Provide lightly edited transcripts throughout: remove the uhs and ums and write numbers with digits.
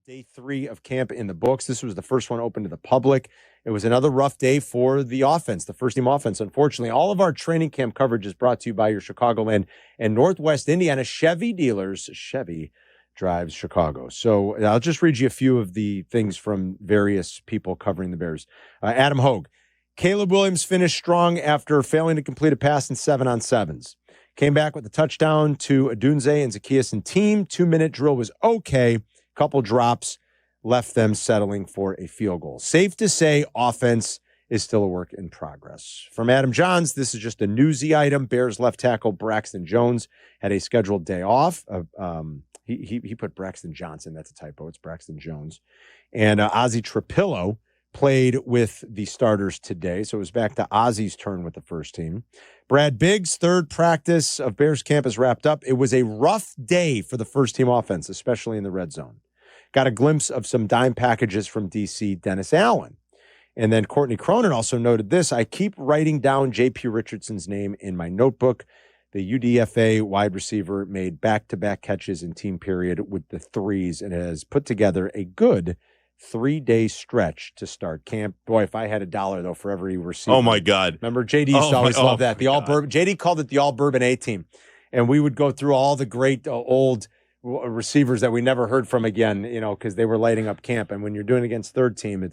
Day 3 of camp in the books. This was the first one open to the public. It was another rough day for the offense, the first-team offense. Unfortunately, all of our training camp coverage is brought to you by your Chicagoland and Northwest Indiana Chevy dealers. Chevy drives Chicago. So I'll just read you a few of the things from various people covering the Bears. Adam Hogue. Caleb Williams finished strong after failing to complete a pass in 7-on-7s. Came back with a touchdown to Adunze and Zacchaeus and team. 2-minute drill was okay. Couple drops left them settling for a field goal. Safe to say, offense is still a work in progress. From Adam Johns, this is just a newsy item. Bears left tackle Braxton Jones had a scheduled day off. He put Braxton Johnson. That's a typo. It's Braxton Jones. And Ozzie Trapillo played with the starters today, so it was back to Ozzie's turn with the first team. Brad Biggs' third practice of Bears camp is wrapped up. It was a rough day for the first-team offense, especially in the red zone. Got a glimpse of some dime packages from DC Dennis Allen. And then Courtney Cronin also noted this: I keep writing down J.P. Richardson's name in my notebook. The UDFA wide receiver made back-to-back catches in team period with the threes and has put together a good 3-day stretch to start camp. Boy, if I had $1 though for every receiver. Oh my God! Remember, JD used to always love that. The all bourbon. JD called it the all bourbon A team, and we would go through all the great old receivers that we never heard from again, because they were lighting up camp. And when you're doing it against third team,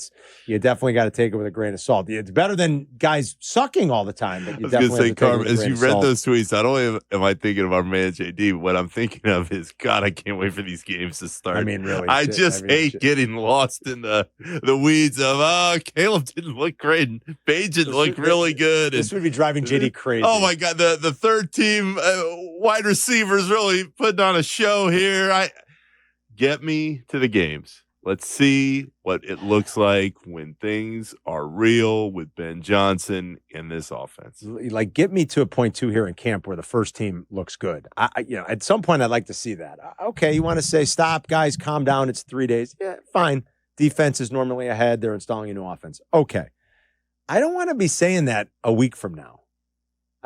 you definitely got to take it with a grain of salt. It's better than guys sucking all the time. But you I was going to say, Carmen, as you read salt. Those tweets, not only am I thinking of our man JD, what I'm thinking of is, God, I can't wait for these games to start. I mean, really, I hate getting lost in the weeds of, Caleb didn't look great and Bajan looked really good. This would be driving JD crazy. Oh my God, the third team wide receivers really putting on a show here. Get me to the games. Let's see what it looks like when things are real with Ben Johnson in this offense. Like, get me to a point too here in camp where the first team looks good. At some point I'd like to see that. Okay, you want to say, stop, guys, calm down. It's 3 days. Yeah, fine. Defense is normally ahead. They're installing a new offense. Okay. I don't want to be saying that a week from now.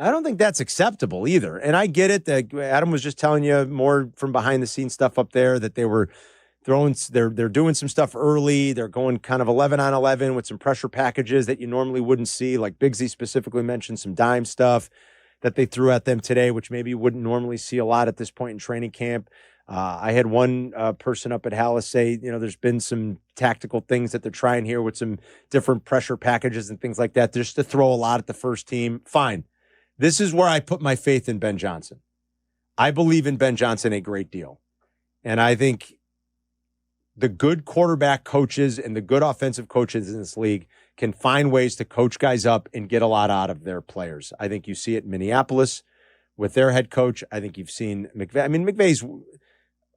I don't think that's acceptable either. And I get it that Adam was just telling you more from behind the scenes stuff up there, that they were they're doing some stuff early. They're going kind of 11-on-11 with some pressure packages that you normally wouldn't see. Like Bigsy specifically mentioned some dime stuff that they threw at them today, which maybe you wouldn't normally see a lot at this point in training camp. I had one person up at Hallis say, there's been some tactical things that they're trying here with some different pressure packages and things like that, just to throw a lot at the first team. Fine. This is where I put my faith in Ben Johnson. I believe in Ben Johnson a great deal. And I think the good quarterback coaches and the good offensive coaches in this league can find ways to coach guys up and get a lot out of their players. I think you see it in Minneapolis with their head coach. I think you've seen McVay. I mean, McVay's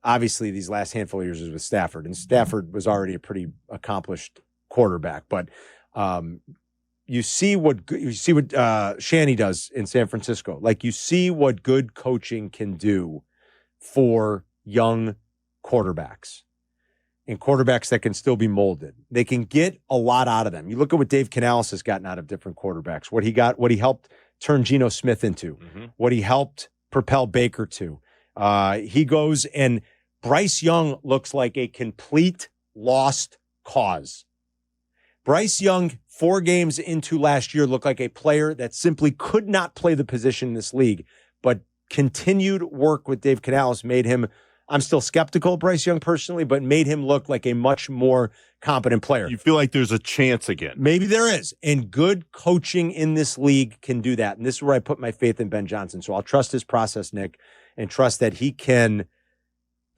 obviously these last handful of years was with Stafford, and Stafford was already a pretty accomplished quarterback. But you see what Shanny does in San Francisco. Like, you see what good coaching can do for young quarterbacks and quarterbacks that can still be molded. They can get a lot out of them. You look at what Dave Canales has gotten out of different quarterbacks, what he helped turn Geno Smith into, what he helped propel Baker to. He goes, and Bryce Young looks like a complete lost cause. Bryce Young, 4 games into last year, looked like a player that simply could not play the position in this league, but continued work with Dave Canales made him, I'm still skeptical of Bryce Young personally, but made him look like a much more competent player. You feel like there's a chance again. Maybe there is. And good coaching in this league can do that. And this is where I put my faith in Ben Johnson. So I'll trust his process, Nick, and trust that he can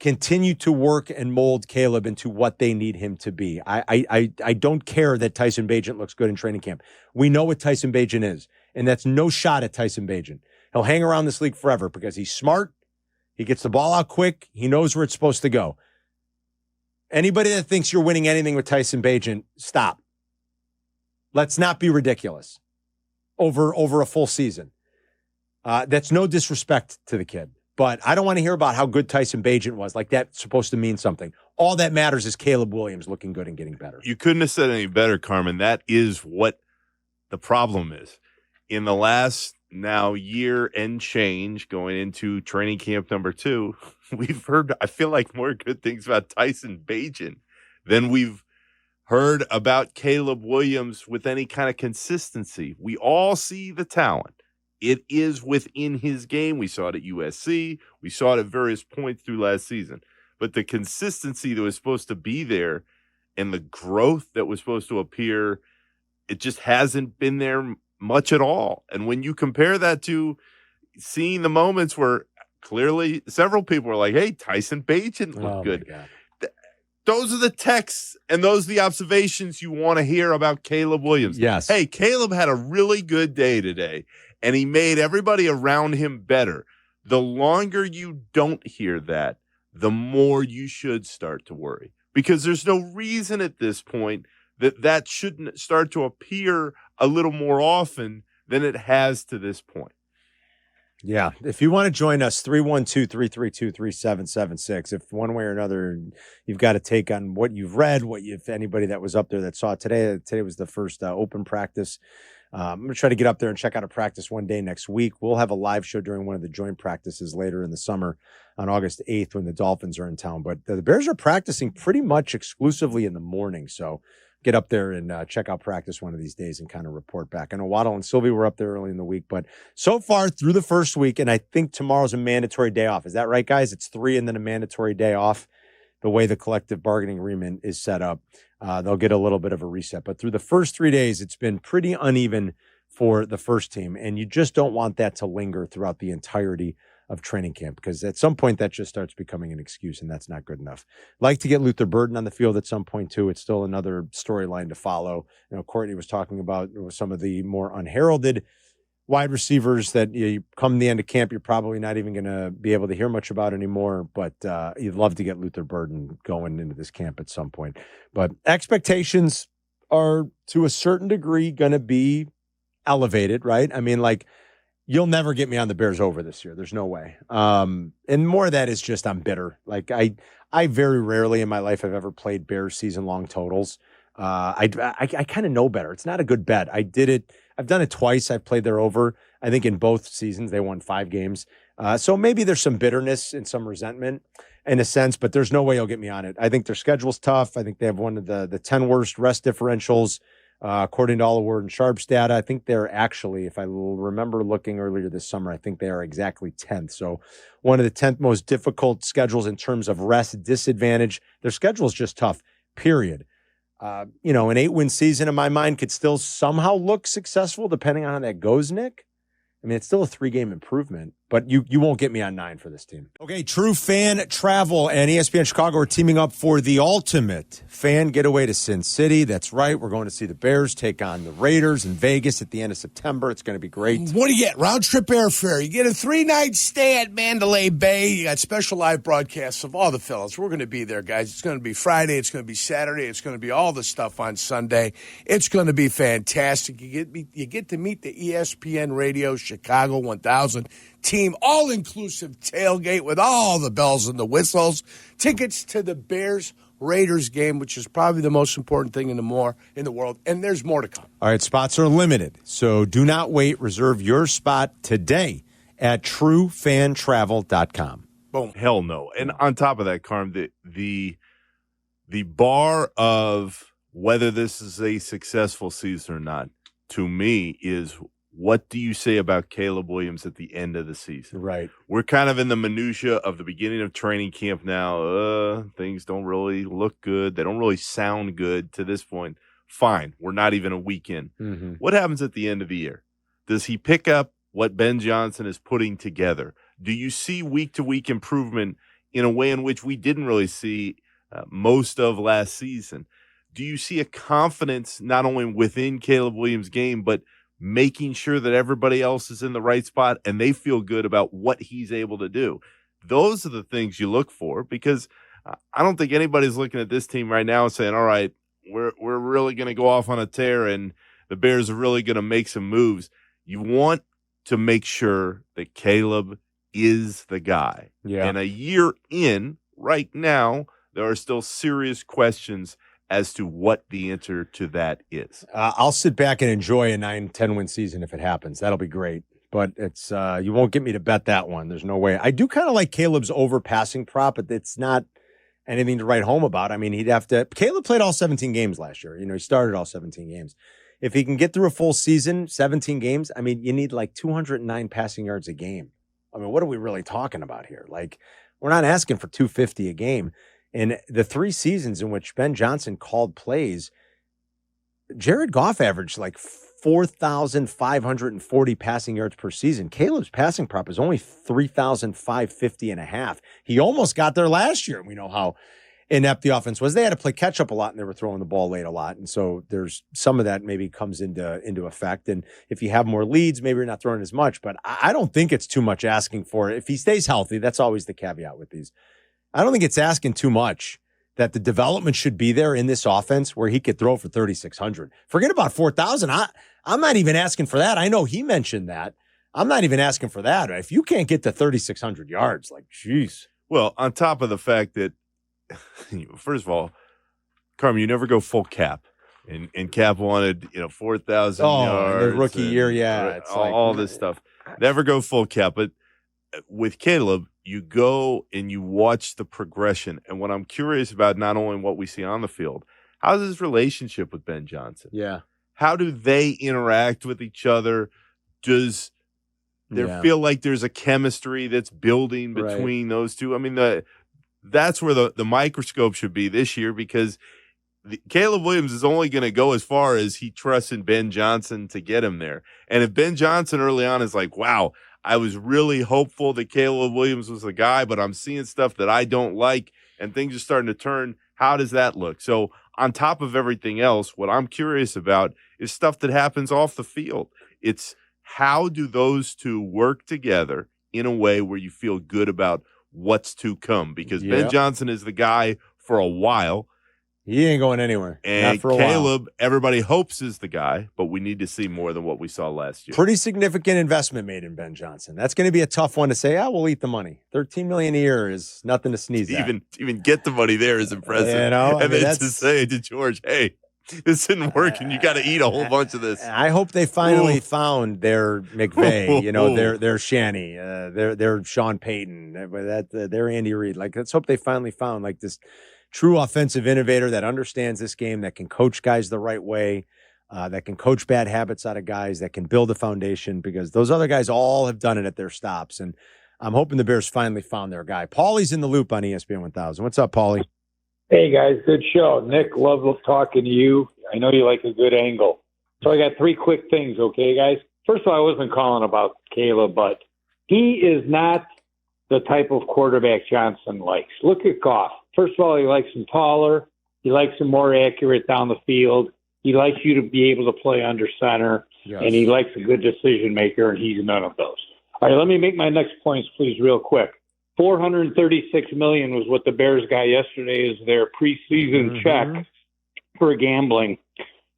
continue to work and mold Caleb into what they need him to be. I don't care that Tyson Bagent looks good in training camp. We know what Tyson Bagent is, and that's no shot at Tyson Bagent. He'll hang around this league forever because he's smart. He gets the ball out quick. He knows where it's supposed to go. Anybody that thinks you're winning anything with Tyson Bagent, stop. Let's not be ridiculous over a full season. That's no disrespect to the kid. But I don't want to hear about how good Tyson Bagent was. Like, that's supposed to mean something. All that matters is Caleb Williams looking good and getting better. You couldn't have said any better, Carmen. That is what the problem is. In the last now year and change going into training camp number 2, we've heard, I feel like, more good things about Tyson Bagent than we've heard about Caleb Williams with any kind of consistency. We all see the talent. It is within his game. We saw it at USC. We saw it at various points through last season. But the consistency that was supposed to be there and the growth that was supposed to appear, it just hasn't been there much at all. And when you compare that to seeing the moments where clearly several people were like, hey, Tyson Bagent looked good. Those are the texts and those are the observations you want to hear about Caleb Williams. Yes. Hey, Caleb had a really good day today, and he made everybody around him better. The longer you don't hear that, the more you should start to worry, because there's no reason at this point that shouldn't start to appear a little more often than it has to this point. Yeah. If you want to join us, 312-332-3776. If one way or another you've got a take on what you've read, if anybody that was up there that saw it today was the first open practice. I'm going to try to get up there and check out a practice one day next week. We'll have a live show during one of the joint practices later in the summer on August 8th when the Dolphins are in town. But the Bears are practicing pretty much exclusively in the morning. So get up there and check out practice one of these days and kind of report back. I know Waddle and Sylvie were up there early in the week, but so far through the first week, and I think tomorrow's a mandatory day off. Is that right, guys? It's 3 and then a mandatory day off. The way the collective bargaining agreement is set up, they'll get a little bit of a reset. But through the first 3 days, it's been pretty uneven for the first team, and you just don't want that to linger throughout the entirety of training camp, because at some point that just starts becoming an excuse, and that's not good enough. Like to get Luther Burden on the field at some point too. It's still another storyline to follow. You know, Courtney was talking about some of the more unheralded wide receivers that you come the end of camp, you're probably not even going to be able to hear much about anymore, but you'd love to get Luther Burden going into this camp at some point. But expectations are to a certain degree going to be elevated, right? I mean, like, you'll never get me on the Bears over this year. There's no way. And more of that is just I'm bitter. Like I very rarely in my life have ever played Bears season-long totals. I kind of know better. It's not a good bet. I did it. I've done it twice. I've played their over. I think in both seasons they won 5 games. So maybe there's some bitterness and some resentment in a sense, but there's no way you'll get me on it. I think their schedule's tough. I think they have one of the 10 worst rest differentials. According to All Award and Sharps data, I think they're actually, if I remember looking earlier this summer, I think they are exactly 10th. So one of the 10th most difficult schedules in terms of rest disadvantage. Their schedule is just tough, period. An 8-win season in my mind could still somehow look successful depending on how that goes, Nick. I mean, it's still a 3-game improvement, but you won't get me on 9 for this team. Okay, True Fan Travel and ESPN Chicago are teaming up for the ultimate fan getaway to Sin City. That's right. We're going to see the Bears take on the Raiders in Vegas at the end of September. It's going to be great. What do you get? Round trip airfare. You get a 3-night stay at Mandalay Bay. You got special live broadcasts of all the fellas. We're going to be there, guys. It's going to be Friday. It's going to be Saturday. It's going to be all the stuff on Sunday. It's going to be fantastic. You get to meet the ESPN Radio Chicago 1000 team, all-inclusive tailgate with all the bells and the whistles. Tickets to the Bears-Raiders game, which is probably the most important thing in the world, and there's more to come. All right, spots are limited, so do not wait. Reserve your spot today at truefantravel.com. Boom. Hell no. And on top of that, Carm, the bar of whether this is a successful season or not, to me, is what do you say about Caleb Williams at the end of the season? Right. We're kind of in the minutia of the beginning of training camp now. Things don't really look good. They don't really sound good to this point. Fine. We're not even a week in. Mm-hmm. What happens at the end of the year? Does he pick up what Ben Johnson is putting together? Do you see week-to-week improvement in a way in which we didn't really see most of last season? Do you see a confidence not only within Caleb Williams' game, but making sure that everybody else is in the right spot and they feel good about what he's able to do? Those are the things you look for, because I don't think anybody's looking at this team right now and saying, all right, we're really going to go off on a tear and the Bears are really going to make some moves. You want to make sure that Caleb is the guy. Yeah. And a year in right now, there are still serious questions as to what the answer to that is. I'll sit back and enjoy a 9-10 win season if it happens. That'll be great. but it's you won't get me to bet that one. There's no way. I do kind of like Caleb's overpassing prop, but it's not anything to write home about. I mean, he'd have to. Caleb played all 17 games last year. He started all 17 games. If he can get through a full season, 17 games, I mean, you need like 209 passing yards a game. I mean, what are we really talking about here? Like, we're not asking for 250 a game. In the 3 seasons in which Ben Johnson called plays, Jared Goff averaged like 4,540 passing yards per season. Caleb's passing prop is only 3,550 and a half. He almost got there last year. We know how inept the offense was. They had to play catch up a lot, and they were throwing the ball late a lot. And so there's some of that maybe comes into effect. And if you have more leads, maybe you're not throwing as much. But I don't think it's too much asking for it. If he stays healthy, that's always the caveat with these. I don't think it's asking too much that the development should be there in this offense where he could throw for 3,600. Forget about 4,000. I'm not even asking for that. I know he mentioned that. I'm not even asking for that. If you can't get to 3,600 yards, like, geez. Well, on top of the fact that, first of all, Carmen, you never go full Cap. And Cap wanted, 4,000 yards. The rookie year, yeah. It's all this stuff. Never go full Cap. But with Caleb, you go and you watch the progression. And what I'm curious about, not only what we see on the field, how's his relationship with Ben Johnson? Yeah. How do they interact with each other? Does there feel like there's a chemistry that's building between those two? I mean, that's where the microscope should be this year, because Caleb Williams is only going to go as far as he trusts in Ben Johnson to get him there. And if Ben Johnson early on is like, wow, I was really hopeful that Caleb Williams was the guy, but I'm seeing stuff that I don't like, and things are starting to turn, how does that look? So on top of everything else, what I'm curious about is stuff that happens off the field. It's how do those two work together in a way where you feel good about what's to come? Because Ben Johnson is the guy for a while. He ain't going anywhere. And not for a Caleb, while. Everybody hopes is the guy, but we need to see more than what we saw last year. Pretty significant investment made in Ben Johnson. That's going to be a tough one to say, we'll eat the money. $13 million a year is nothing to sneeze at. Even get the money there is impressive. And then to say to George, hey, this isn't working. You got to eat a whole bunch of this. I hope they finally found their McVay, their Shanny, their Sean Payton, their Andy Reid. Like, let's hope they finally found like this true offensive innovator that understands this game, that can coach guys the right way, that can coach bad habits out of guys, that can build a foundation, because those other guys all have done it at their stops. And I'm hoping the Bears finally found their guy. Paulie's in the loop on ESPN 1000. What's up, Paulie? Hey, guys. Good show. Nick, love talking to you. I know you like a good angle. So I got 3 quick things, okay, guys? First of all, I wasn't calling about Caleb, but he is not the type of quarterback Johnson likes. Look at Goff. First of all, he likes him taller. He likes him more accurate down the field. He likes you to be able to play under center. Yes. And he likes a good decision maker, and he's none of those. All right, let me make my next points, please, real quick. $436 million was what the Bears got yesterday as their preseason check for gambling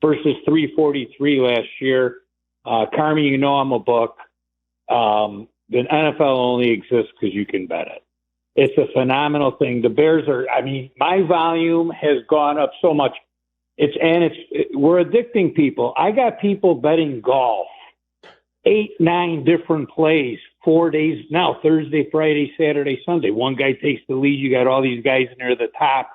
versus $343 last year. Carmen, you know I'm a book. The NFL only exists because you can bet it. It's a phenomenal thing. The Bears my volume has gone up so much. We're addicting people. I got people betting golf, 8, 9 different plays, 4 days now, Thursday, Friday, Saturday, Sunday. One guy takes the lead. You got all these guys near the top,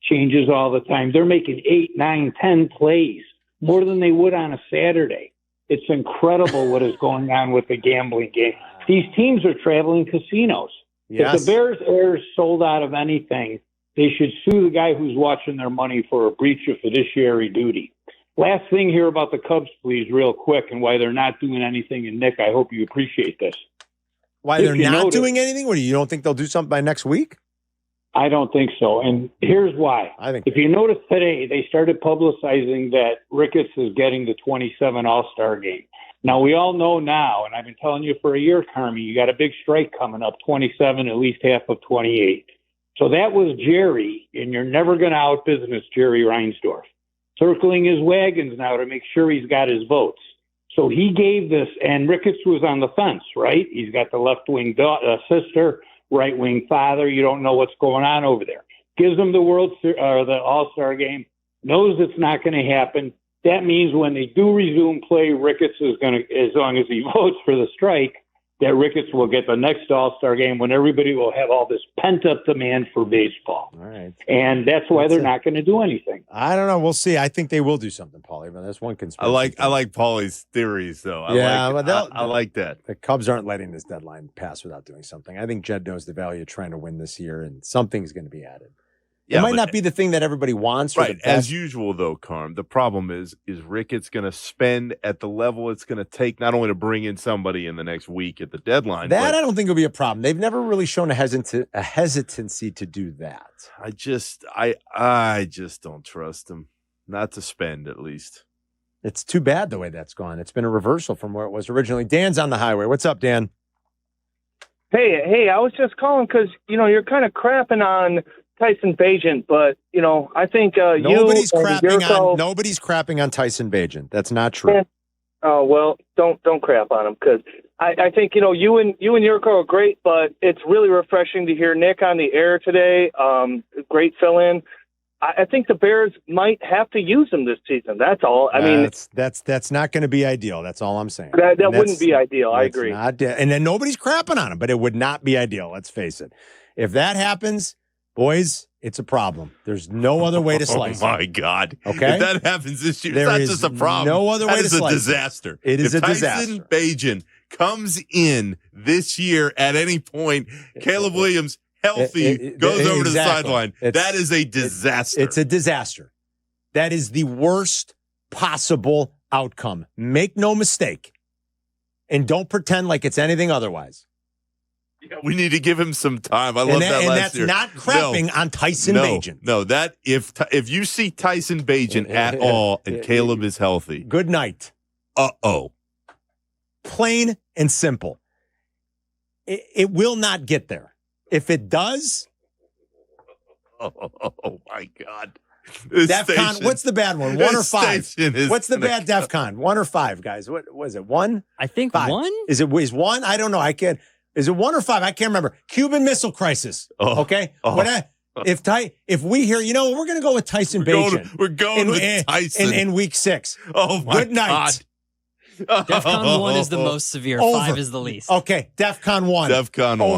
changes all the time. They're making 8, 9, 10 plays, more than they would on a Saturday. It's incredible what is going on with the gambling game. These teams are traveling casinos. Yes. If the Bears are sold out of anything, they should sue the guy who's watching their money for a breach of fiduciary duty. Last thing here about the Cubs, please, real quick, and why they're not doing anything. And, Nick, I hope you appreciate this. Why they're not doing anything? What, you don't think they'll do something by next week? I don't think so. And here's why. If you notice today, they started publicizing that Ricketts is getting the 27 All-Star game. Now, we all know now, and I've been telling you for a year, Carmi, you got a big strike coming up, 27, at least half of 28. So that was Jerry, and you're never going to out-business Jerry Reinsdorf, circling his wagons now to make sure he's got his votes. So he gave this, and Ricketts was on the fence, right? He's got the left-wing sister, right-wing father. You don't know what's going on over there. Gives him the the All-Star game, knows it's not going to happen. that means when they do resume play, Ricketts is going to, as long as he votes for the strike, that Ricketts will get the next All-Star game when everybody will have all this pent-up demand for baseball. All right. And that's why they're not going to do anything. I don't know. We'll see. I think they will do something, Paulie, but that's one conspiracy. I like Paulie's theories, though. Yeah, I like that. The Cubs aren't letting this deadline pass without doing something. I think Jed knows the value of trying to win this year, and something's going to be added. Yeah, it might not be the thing that everybody wants. Or right. the best. As usual, though, Carm, the problem is Ricketts going to spend at the level it's going to take not only to bring in somebody in the next week at the deadline. That I don't think will be a problem. They've never really shown a hesitancy to do that. I just don't trust him. Not to spend, at least. It's too bad the way that's gone. It's been a reversal from where it was originally. Dan's on the highway. What's up, Dan? Hey, I was just calling because, you're kind of crapping on Tyson Bagent, but, I think nobody's Jurko, nobody's crapping on Tyson Bagent. That's not true. Oh, well, don't crap on him because I think, you and Jurko are great, but it's really refreshing to hear Nick on the air today. Great fill-in. I think the Bears might have to use him this season. That's all. I mean, that's not going to be ideal. That's all I'm saying. That wouldn't be ideal. I agree. And then nobody's crapping on him, but it would not be ideal. Let's face it. If that happens, boys, it's a problem. There's no other way to slice it. Oh, my God. Okay? If that happens this year, it's not just a problem. No other way to slice it. It is a disaster. It is a disaster. Tyson Bagent comes in this year at any point, Caleb Williams healthy goes over to the sideline. That is a disaster. It's a disaster. That is the worst possible outcome. Make no mistake. And don't pretend like it's anything otherwise. Yeah, we need to give him some time. I love that last year. And that's not crapping on Tyson Bagent. No, that if you see Tyson Bagent at all and Caleb is healthy. Good night. Uh-oh. Plain and simple. It will not get there. If it does. Oh my God. DEFCON, what's the bad one? 1 or 5? What's the bad go. DEFCON? 1 or 5, guys? What was it? 1? I think 5. 1? Is 1? I don't know. I can't. Is it 1 or 5? I can't remember. Cuban Missile Crisis. Okay. If we hear, we're going to go with Tyson Bagent. We're going with Tyson in week 6. Oh my Good night. God. DEFCON 1 is the most severe. Over. 5 is the least. Okay. DEFCON 1. DEFCON 1.